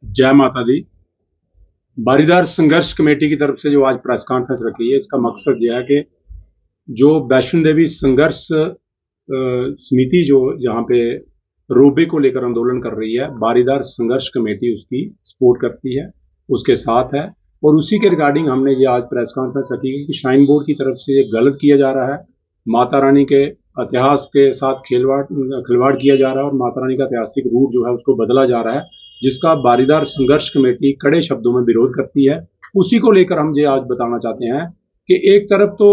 जय माता दी। बारीदार संघर्ष कमेटी की तरफ से जो आज प्रेस कॉन्फ्रेंस रखी है, इसका मकसद यह है कि जो वैष्णो देवी संघर्ष समिति जो यहाँ पे रोबे को लेकर आंदोलन कर रही है, बारीदार संघर्ष कमेटी उसकी सपोर्ट करती है, उसके साथ है। और उसी के रिगार्डिंग हमने ये आज प्रेस कॉन्फ्रेंस रखी है कि श्राइन बोर्ड की तरफ से ये गलत किया जा रहा है, माता रानी के इतिहास के साथ खिलवाड़ किया जा रहा है और माता रानी का ऐतिहासिक रूप जो है उसको बदला जा रहा है, जिसका बारीदार संघर्ष कमेटी कड़े शब्दों में विरोध करती है। उसी को लेकर हम ये आज बताना चाहते हैं कि एक तरफ तो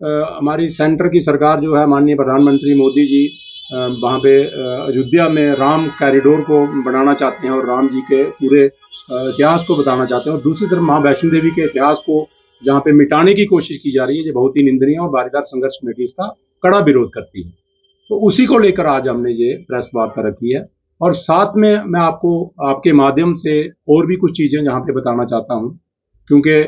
हमारी सेंटर की सरकार जो है, माननीय प्रधानमंत्री मोदी जी वहाँ पे अयोध्या में राम कॉरिडोर को बनाना चाहते हैं और राम जी के पूरे इतिहास को बताना चाहते हैं, और दूसरी तरफ माँ वैष्णो देवी के इतिहास को जहाँ पे मिटाने की कोशिश की जा रही है, ये बहुत ही निंदनीय है और बारीदार संघर्ष कमेटी इसका कड़ा विरोध करती है। तो उसी को लेकर आज हमने ये प्रेस वार्ता रखी है और साथ में मैं आपको आपके माध्यम से और भी कुछ चीजें यहाँ पे बताना चाहता हूँ, क्योंकि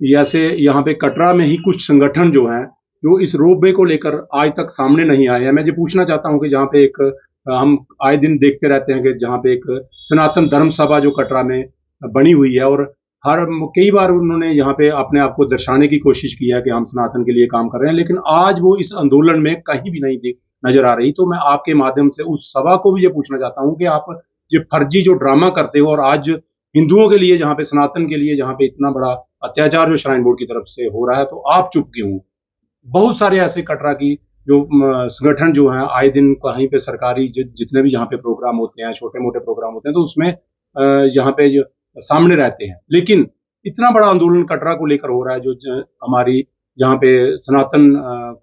जैसे यहाँ पे कटरा में ही कुछ संगठन जो हैं जो इस रोपवे को लेकर आज तक सामने नहीं आए हैं। मैं ये पूछना चाहता हूँ कि जहाँ पे एक हम आए दिन देखते रहते हैं कि जहाँ पे एक सनातन धर्म सभा जो कटरा में बनी हुई है और कई बार उन्होंने यहाँ पे अपने आप को दर्शाने की कोशिश की है कि हम सनातन के लिए काम कर रहे हैं, लेकिन आज वो इस आंदोलन में कहीं भी नहीं नजर आ रही। तो मैं आपके माध्यम से उस सभा को भी ये पूछना चाहता हूँ कि आप ये फर्जी जो ड्रामा करते हो और आज हिंदुओं के लिए, जहाँ पे सनातन के लिए जहाँ पे इतना बड़ा अत्याचार जो श्राइन बोर्ड की तरफ से हो रहा है, तो आप चुप क्यों? बहुत सारे ऐसे कटरा की जो संगठन जो हैं आए दिन कहीं पे सरकारी जितने भी यहाँ पे प्रोग्राम होते हैं, छोटे मोटे प्रोग्राम होते हैं, तो उसमें यहाँ पे जो सामने रहते हैं। लेकिन इतना बड़ा आंदोलन कटरा को लेकर हो रहा है जो हमारी जहाँ पे सनातन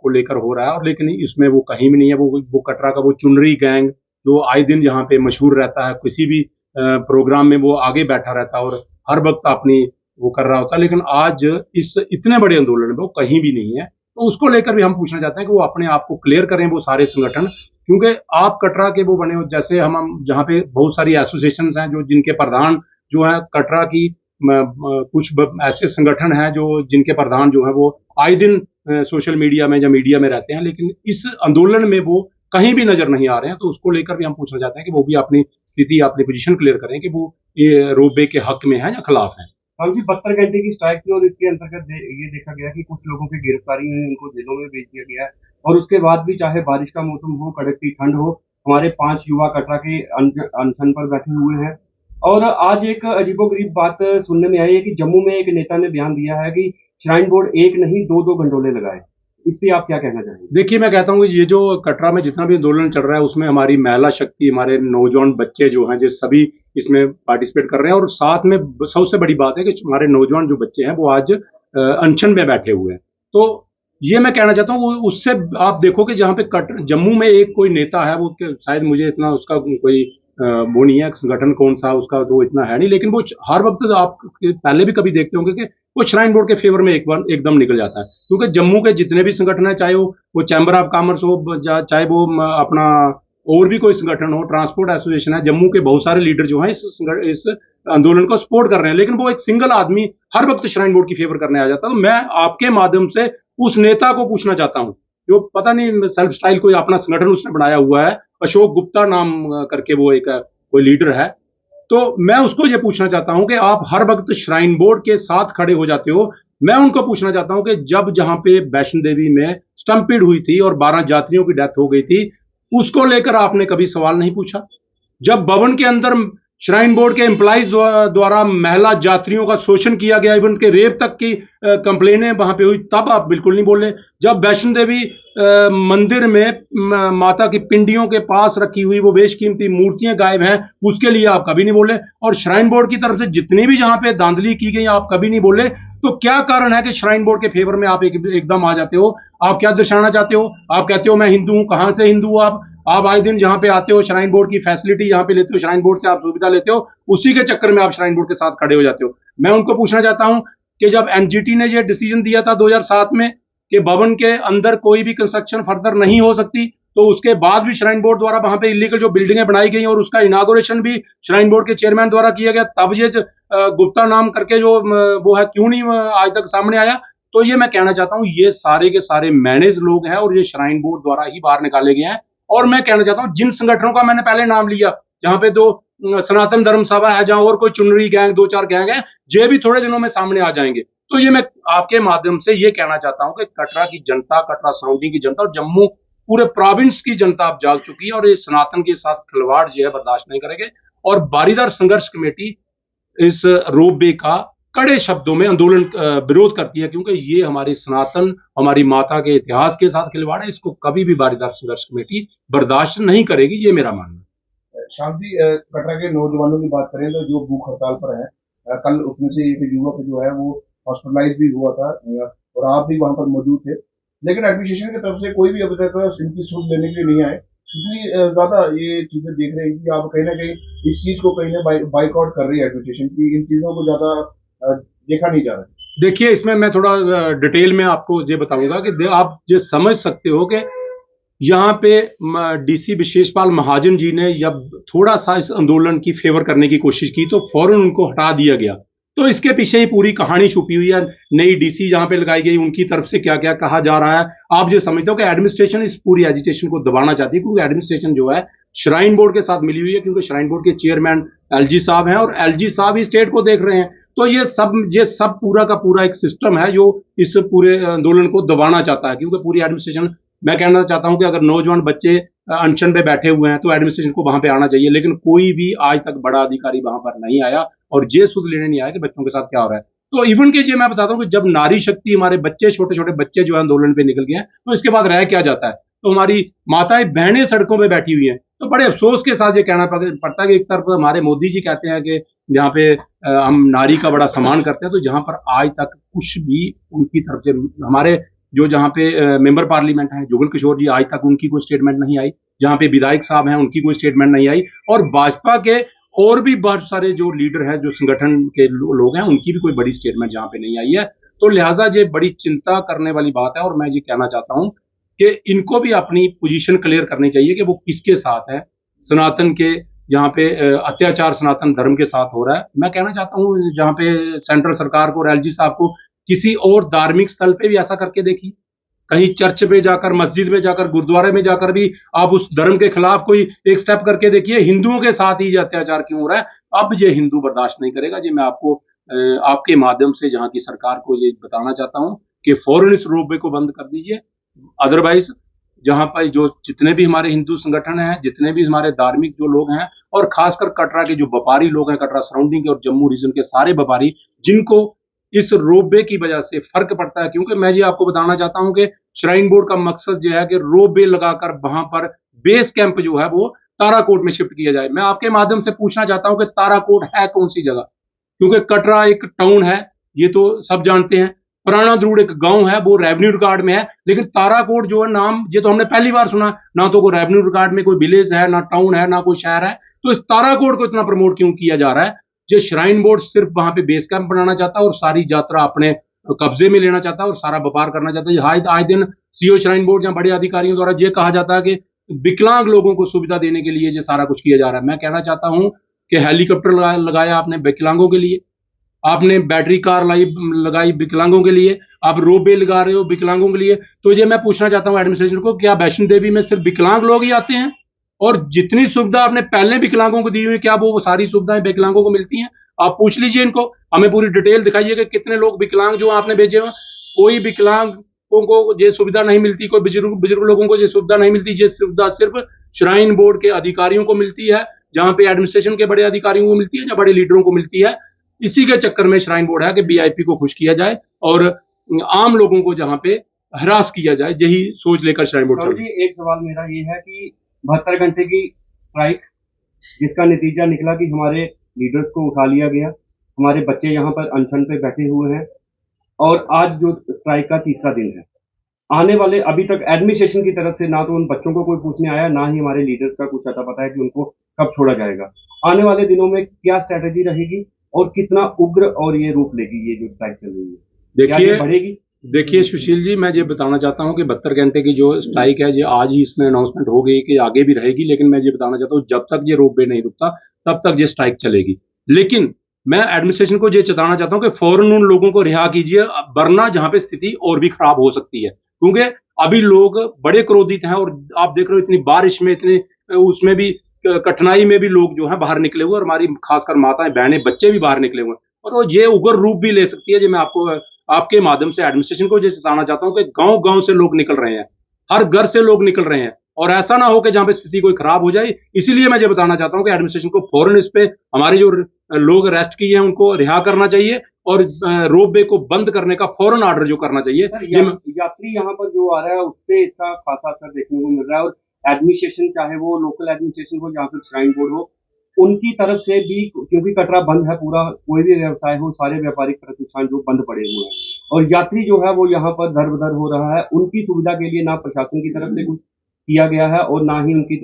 को लेकर हो रहा है, और लेकिन इसमें वो कहीं भी नहीं है। वो कटरा का वो चुनरी गैंग जो आए दिन यहाँ पे मशहूर रहता है, किसी भी प्रोग्राम में वो आगे बैठा रहता है और हर वक्त अपनी वो कर रहा होता है, लेकिन आज इस इतने बड़े आंदोलन में वो कहीं भी नहीं है। तो उसको लेकर भी हम पूछना चाहते हैं कि वो अपने आप को क्लियर करें, वो सारे संगठन, क्योंकि आप कटरा के वो बने हो, जैसे हम जहाँ पे बहुत सारी एसोसिएशन हैं जो जिनके प्रधान जो है कटरा की कुछ ऐसे संगठन हैं जो जिनके प्रधान जो है वो आए दिन सोशल मीडिया में या मीडिया में रहते हैं, लेकिन इस आंदोलन में वो कहीं भी नजर नहीं आ रहे हैं। तो उसको लेकर भी हम पूछना चाहते हैं कि वो भी अपनी स्थिति, अपनी पोजीशन क्लियर करें कि वो ये रोपवे के हक में है या खिलाफ है। जी 72 घंटे की स्ट्राइक थी और इसके अंतर्गत ये देखा गया कि कुछ लोगों की गिरफ्तारी हुई, उनको जेलों में भेज दिया गया है और उसके बाद भी चाहे बारिश का मौसम हो, कड़कती ठंड हो, हमारे 5 युवा कटरा के अनशन पर बैठे हुए हैं। और आज एक अजीबोगरीब बात सुनने में आई है कि जम्मू में एक नेता ने बयान दिया है कि श्राइन बोर्ड एक नहीं दो गंडोले लगाए। इस पे आप क्या कहना चाहेंगे? देखिए, मैं कहता हूँ ये जो कटरा में जितना भी आंदोलन चल रहा है उसमें हमारी महिला शक्ति, हमारे नौजवान बच्चे जो हैं, जो सभी इसमें पार्टिसिपेट कर रहे हैं। और साथ में सबसे बड़ी बात है कि हमारे नौजवान जो बच्चे हैं वो आज अनशन में बैठे हुए हैं। तो ये मैं कहना चाहता हूँ, उससे आप देखो कि जहाँ पे जम्मू में एक कोई नेता है, वो शायद मुझे इतना उसका कोई वो नहीं है, संगठन कौन सा उसका तो इतना है नहीं, लेकिन वो हर वक्त आप पहले भी कभी देखते होंगे कि वो श्राइन बोर्ड के फेवर में एकदम निकल जाता है। क्योंकि जम्मू के जितने भी संगठन है, चाहे वो चैम्बर ऑफ कॉमर्स हो, चाहे वो अपना और भी कोई संगठन हो, ट्रांसपोर्ट एसोसिएशन है, जम्मू के बहुत सारे लीडर जो हैं इस आंदोलन को सपोर्ट कर रहे हैं, लेकिन वो एक सिंगल आदमी हर वक्त श्राइन बोर्ड की फेवर करने आ जाता है। तो मैं आपके माध्यम से उस नेता को पूछना चाहता हूँ, जो पता नहीं सेल्फ स्टाइल कोई अपना संगठन उसने बनाया हुआ है, अशोक गुप्ता नाम करके वो एक कोई लीडर है, तो मैं उसको ये पूछना चाहता हूं कि आप हर वक्त श्राइन बोर्ड के साथ खड़े हो जाते हो। मैं उनको पूछना चाहता हूं कि जब जहां पे वैष्णो देवी में स्टंपिड हुई थी और 12 यात्रियों की डेथ हो गई थी, उसको लेकर आपने कभी सवाल नहीं पूछा? जब भवन के अंदर श्राइन बोर्ड के एम्प्लॉइज द्वारा महिला यात्रियों का शोषण किया गया, इवन के रेप तक की कंप्लेनें वहां पे हुई, तब आप बिल्कुल नहीं बोले। जब वैष्णो देवी मंदिर में माता की पिंडियों के पास रखी हुई वो बेशकीमती मूर्तियां गायब हैं, उसके लिए आप कभी नहीं बोले। और श्राइन बोर्ड की तरफ से जितनी भी जहां पे धांधली की गई, आप कभी नहीं बोले। तो क्या कारण है कि श्राइन बोर्ड के फेवर में आप एकदम आ जाते हो? आप क्या दर्शाना चाहते हो? आप कहते हो मैं हिंदू हूं। कहां से हिंदू? आप आए दिन जहां पे आते हो, श्राइन बोर्ड की फैसिलिटी यहां पे लेते हो, श्राइन बोर्ड से आप सुविधा लेते हो, उसी के चक्कर में आप श्राइन बोर्ड के साथ खड़े हो जाते हो। मैं उनको पूछना चाहता हूं कि जब एनजीटी ने यह डिसीजन दिया था 2007 में कि भवन के अंदर कोई भी कंस्ट्रक्शन फर्दर नहीं हो सकती, तो उसके बाद भी श्राइन बोर्ड द्वारा वहां पे इलीगल जो बिल्डिंगें बनाई गई और उसका इनागोरेशन भी श्राइन बोर्ड के चेयरमैन द्वारा किया गया, तब ये गुप्ता नाम करके जो वो है, क्यों नहीं आज तक सामने आया? तो ये मैं कहना चाहता हूं, ये सारे के सारे मैनेज लोग हैं और ये श्राइन बोर्ड द्वारा ही बाहर निकाले गए हैं। और मैं कहना चाहता हूं, जिन संगठनों का मैंने पहले नाम लिया, जहां पे दो सनातन धर्म सभा है, जहां और कोई चुनरी गैंग, 2-4 गैंग है, ये भी थोड़े दिनों में सामने आ जाएंगे। तो ये मैं आपके माध्यम से ये कहना चाहता हूं कि कटरा की जनता, कटरा सराउंडिंग की जनता और जम्मू पूरे प्रोविंस की जनता अब जाग चुकी है और ये सनातन के साथ खिलवाड़ जो है बर्दाश्त नहीं करेंगे। और बारीदार संघर्ष कमेटी इस रोप वे का कड़े शब्दों में आंदोलन विरोध करती है, क्योंकि ये हमारी सनातन, हमारी माता के इतिहास के साथ खिलवाड़ है। इसको कभी भी बारीदार संघर्ष कमेटी बर्दाश्त नहीं करेगी, ये मेरा मानना है। शांति, कटरा के नौजवानों की बात करें तो जो भूख हड़ताल पर है, कल उसमें से एक युवक जो है वो हॉस्पिटलाइज भी हुआ था, और आप भी वहां पर मौजूद थे, लेकिन एडमिनिस्ट्रेशन की तरफ से कोई भी अभी तक इनकी सुध लेने के लिए नहीं आए। इतनी ज्यादा ये चीजें देख रहे हैं कि आप कहीं ना कहीं इस चीज को कहीं ना बाइकआउट कर रही है एडमिनिस्ट्रेशन की, इन चीजों को ज्यादा देखा नहीं जा रहा है। देखिए, इसमें मैं थोड़ा डिटेल में आपको ये बताऊंगा कि आप ये समझ सकते हो कि यहाँ पे डीसी विशेषपाल महाजन जी ने जब थोड़ा सा इस आंदोलन की फेवर करने की कोशिश की तो फौरन उनको हटा दिया गया। तो इसके पीछे ही पूरी कहानी छुपी हुई है। नई डीसी जहां पे लगाई गई, उनकी तरफ से क्या क्या कहा जा रहा है। आप जो समझते हो कि एडमिनिस्ट्रेशन इस पूरी एजिटेशन को दबाना चाहती है, क्योंकि एडमिनिस्ट्रेशन जो है श्राइन बोर्ड के साथ मिली हुई है, क्योंकि श्राइन बोर्ड के चेयरमैन एलजी साहब हैं और एलजी साहब ही स्टेट को देख रहे हैं। तो ये सब पूरा का पूरा एक सिस्टम है जो इस पूरे आंदोलन को दबाना चाहता है, क्योंकि पूरी एडमिनिस्ट्रेशन, मैं कहना चाहता हूं कि अगर नौजवान बच्चे अनशन पे बैठे हुए हैं तो एडमिनिस्ट्रेशन को वहां पे आना चाहिए, लेकिन कोई भी आज तक बड़ा अधिकारी वहां पर नहीं आया और ये सुध लेने नहीं आया कि बच्चों के साथ क्या हो रहा है। तो इवन के ये मैं बताता हूं कि जब नारी शक्ति, हमारे बच्चे, छोटे छोटे बच्चे जो है आंदोलन पे निकल गए हैं, तो इसके बाद रह क्या जाता है? तो हमारी माताएं बहनें सड़कों पे बैठी हुई हैं। तो बड़े अफसोस के साथ ये कहना पड़ता है कि एक तरफ हमारे मोदी जी कहते हैं कि जहाँ पे हम नारी का बड़ा सम्मान करते हैं, तो जहां पर आज तक कुछ भी उनकी तरफ से, हमारे जो जहाँ पे मेंबर पार्लियामेंट हैं जुगल किशोर जी, आज तक उनकी कोई स्टेटमेंट नहीं आई। जहाँ पे विधायक साहब हैं, उनकी कोई स्टेटमेंट नहीं आई। और भाजपा के और भी बहुत सारे जो लीडर हैं, जो संगठन के लोग हैं, उनकी भी कोई बड़ी स्टेटमेंट जहाँ पे नहीं आई है। तो लिहाजा ये बड़ी चिंता करने वाली बात है और मैं ये कहना चाहता हूँ कि इनको भी अपनी पोजीशन क्लियर करनी चाहिए कि वो किसके साथ है। सनातन के यहाँ पे अत्याचार सनातन धर्म के साथ हो रहा है। मैं कहना चाहता हूँ जहाँ पे सेंट्रल सरकार को और एलजी साहब को किसी और धार्मिक स्थल पे भी ऐसा करके देखिए, कहीं चर्च पे जाकर, मस्जिद में जाकर, गुरुद्वारे में जाकर भी आप उस धर्म के खिलाफ कोई एक स्टेप करके देखिए। हिंदुओं के साथ ही अत्याचार क्यों हो रहा है? अब ये हिंदू बर्दाश्त नहीं करेगा। जी मैं आपको आपके माध्यम से जहां की सरकार को ये बताना चाहता हूं कि फौरन इस रोपवे को बंद कर दीजिए। अदरवाइज जहां पर जो जितने भी हमारे हिंदू संगठन हैं, जितने भी हमारे धार्मिक जो लोग हैं, और खासकर कटरा के जो व्यापारी लोग हैं, कटरा सराउंडिंग के और जम्मू रीजन के सारे व्यापारी, जिनको इस रोपवे की वजह से फर्क पड़ता है, क्योंकि मैं ये आपको बताना चाहता हूं कि श्राइन बोर्ड का मकसद जो है कि रोपवे लगाकर वहां पर बेस कैंप जो है वो ताराकोट में शिफ्ट किया जाए। मैं आपके माध्यम से पूछना चाहता हूं कि ताराकोट है कौन सी जगह? क्योंकि कटरा एक टाउन है, ये तो सब जानते हैं। पुराना द्रूड़ एक गांव है, वो रेवेन्यू रिकॉर्ड में है, लेकिन ताराकोट जो है नाम, ये तो हमने पहली बार सुना। ना तो कोई रेवेन्यू रिकॉर्ड में कोई विलेज है, ना टाउन है, ना कोई शहर है। तो इस ताराकोट को इतना प्रमोट क्यों किया जा रहा है? जो श्राइन बोर्ड सिर्फ वहां पे बेस कैंप बनाना चाहता है और सारी यात्रा अपने कब्जे में लेना चाहता है और सारा व्यापार करना चाहता है। आए दिन सीओ श्राइन बोर्ड या बड़े अधिकारियों द्वारा ये कहा जाता है कि विकलांग लोगों को सुविधा देने के लिए ये सारा कुछ किया जा रहा है। मैं कहना चाहता हूं कि हेलीकॉप्टर लगाया आपने विकलांगों के लिए, आपने बैटरी कार लगाई विकलांगों के लिए, आप रोपवे लगा रहे हो विकलांगों के लिए। तो ये मैं पूछना चाहता हूं एडमिनिस्ट्रेशन को, क्या वैष्णो देवी में सिर्फ विकलांग लोग ही आते हैं? और जितनी सुविधा आपने पहले विकलांगों को दी हुई, क्या वो सारी सुविधाएं विकलांगों को मिलती हैं? आप पूछ लीजिए इनको, हमें पूरी डिटेल दिखाइए कि कितने लोग विकलांग जो आपने भेजे हुए। कोई विकलांगों को ये सुविधा नहीं मिलती, कोई बुजुर्ग लोगों को ये सुविधा नहीं मिलती। ये सुविधा सिर्फ श्राइन बोर्ड के अधिकारियों को मिलती है, जहां पे एडमिनिस्ट्रेशन के बड़े अधिकारियों को मिलती है या बड़े लीडरों को मिलती है। इसी के चक्कर में श्राइन बोर्ड है कि वीआईपी को खुश किया जाए और आम लोगों को जहां पे हरास किया जाए, यही सोच लेकर श्राइन बोर्ड चल। जी एक सवाल मेरा ये है कि 72 घंटे की स्ट्राइक, जिसका नतीजा निकला कि हमारे लीडर्स को उठा लिया गया, हमारे बच्चे यहाँ पर अनशन पे बैठे हुए हैं, और आज जो स्ट्राइक का तीसरा दिन है। आने वाले, अभी तक एडमिनिस्ट्रेशन की तरफ से ना तो उन बच्चों को कोई पूछने आया, ना ही हमारे लीडर्स का कुछ अता पता है कि उनको कब छोड़ा जाएगा। आने वाले दिनों में क्या स्ट्रैटेजी रहेगी और कितना उग्र और ये रूप लेगी ये जो स्ट्राइक चल रही है? देखिए बढ़ेगी। देखिए सुशील जी, मैं ये बताना चाहता हूं कि 72 घंटे की जो स्ट्राइक है, ये आज ही इसमें अनाउंसमेंट हो गई कि आगे भी रहेगी, लेकिन मैं ये बताना चाहता हूं जब तक ये रोपवे नहीं रुकता तब तक ये स्ट्राइक चलेगी। लेकिन मैं एडमिनिस्ट्रेशन को ये चेताना चाहता हूं कि फौरन उन लोगों को रिहा कीजिए, वरना जहां पे स्थिति और भी खराब हो सकती है। क्योंकि अभी लोग बड़े क्रोधित हैं और आप देख रहे हो इतनी बारिश में, इतने उसमें भी कठिनाई में भी लोग जो है बाहर निकले हुए, और हमारी खासकर माताएं, बहनें, बच्चे भी बाहर निकले हुए, और वो ये उग्र रूप भी ले सकती है। जो मैं आपको आपके माध्यम से एडमिनिस्ट्रेशन को जैसे बताना चाहता हूँ कि गांव गांव से लोग निकल रहे हैं, हर घर से लोग निकल रहे हैं, और ऐसा ना हो कि जहां पे स्थिति कोई खराब हो जाए। इसीलिए मैं ये बताना चाहता हूं कि एडमिनिस्ट्रेशन को फौरन इस पे हमारे जो लोग अरेस्ट किए हैं उनको रिहा करना चाहिए, और रोपवे को बंद करने का फौरन ऑर्डर जो करना चाहिए। यात्री यहाँ पर जो आ रहा है उस पे इसका खासा असर देखने को मिल रहा है, और एडमिनिस्ट्रेशन, चाहे वो लोकल एडमिनिस्ट्रेशन हो, जहाँ पे श्राइन बोर्ड हो, उनकी तरफ से भी, क्योंकि कटरा बंद है पूरा, कोई भी व्यवसाय हो, सारे व्यापारिक प्रतिष्ठान जो बंद पड़े हुए हैं, और यात्री जो है वो यहाँ पर दर बदर हो रहा है। उनकी सुविधा के लिए ना प्रशासन की तरफ से कुछ किया गया है, और ना ही उनकी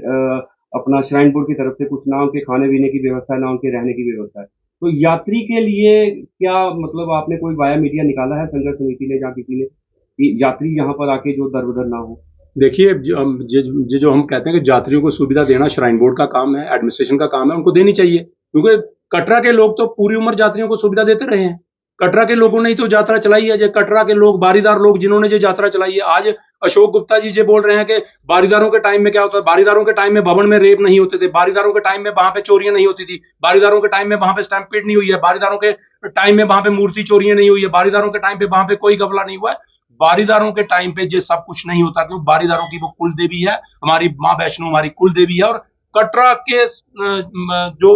अपना श्राइन बोर्ड की तरफ से कुछ, ना उनके खाने पीने की व्यवस्था है, ना उनके रहने की व्यवस्था है। तो यात्री के लिए क्या मतलब आपने कोई वाया मीडिया निकाला है संघर्ष समिति ने, या किसी ने, कि यात्री यहाँ पर आके जो दर बदर ना हो? देखिए, जो हम कहते हैं कि यात्रियों को सुविधा देना श्राइन बोर्ड का काम है, एडमिनिस्ट्रेशन का काम है, उनको देनी चाहिए, क्योंकि कटरा के लोग तो पूरी उम्र यात्रियों को सुविधा देते रहे हैं। कटरा के लोगों ने ही तो यात्रा चलाई है। जो कटरा के लोग, बारीदार लोग जिन्होंने जो यात्रा चलाई है, आज अशोक गुप्ता जी ये बोल रहे हैं कि बारीदारों के टाइम में क्या होता है, बारीदारों के टाइम में भवन में रेप नहीं होते थे, बारीदारों के टाइम में वहां पे चोरियां नहीं होती थी, बारीदारों के टाइम में वहां पे स्टैम्पेड नहीं हुई है, बारीदारों के टाइम में वहां पे मूर्ति चोरियां नहीं हुई है, बारीदारों के टाइम पे वहां पे कोई घपला नहीं हुआ है। बारीदारों के टाइम पे ये सब कुछ नहीं होता, क्योंकि बारीदारों की वो कुल देवी है, हमारी माँ वैष्णो हमारी कुल देवी है, और कटरा के जो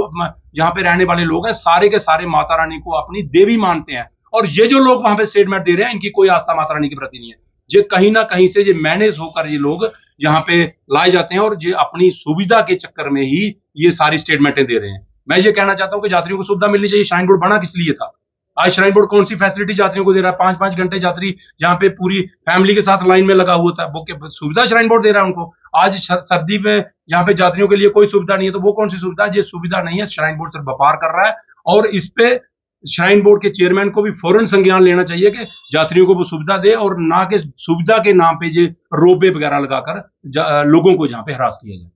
यहाँ पे रहने वाले लोग हैं, सारे के सारे माता रानी को अपनी देवी मानते हैं। और ये जो लोग वहां पे स्टेटमेंट दे रहे हैं, इनकी कोई आस्था माता रानी के प्रति नहीं है। ये कहीं ना कहीं से ये मैनेज होकर ये लोग यहाँ पे लाए जाते हैं, और ये अपनी सुविधा के चक्कर में ही ये सारी स्टेटमेंटें दे रहे हैं। मैं ये कहना चाहता हूँ कि यात्रियों को सुविधा मिलनी चाहिए। श्राइन बोर्ड बना किस लिए था? आज श्राइन बोर्ड कौन सी फैसिलिटी यात्रियों को दे रहा है? 5-5 घंटे यात्री यहाँ पे पूरी फैमिली के साथ लाइन में लगा हुआ था, वो सुविधा श्राइन बोर्ड दे रहा है उनको। आज सर्दी में यहाँ पे यात्रियों के लिए कोई सुविधा नहीं है, तो वो कौन सी सुविधा? ये सुविधा नहीं है, श्राइन बोर्ड सिर्फ व्यापार कर रहा है। और इस पे श्राइन बोर्ड के चेयरमैन को भी फौरन संज्ञान लेना चाहिए कि यात्रियों को वो सुविधा दे, और ना कि सुविधा के नाम पे जो रोपवे वगैरह लगाकर लोगों को जहाँ पे हरास किया जाए।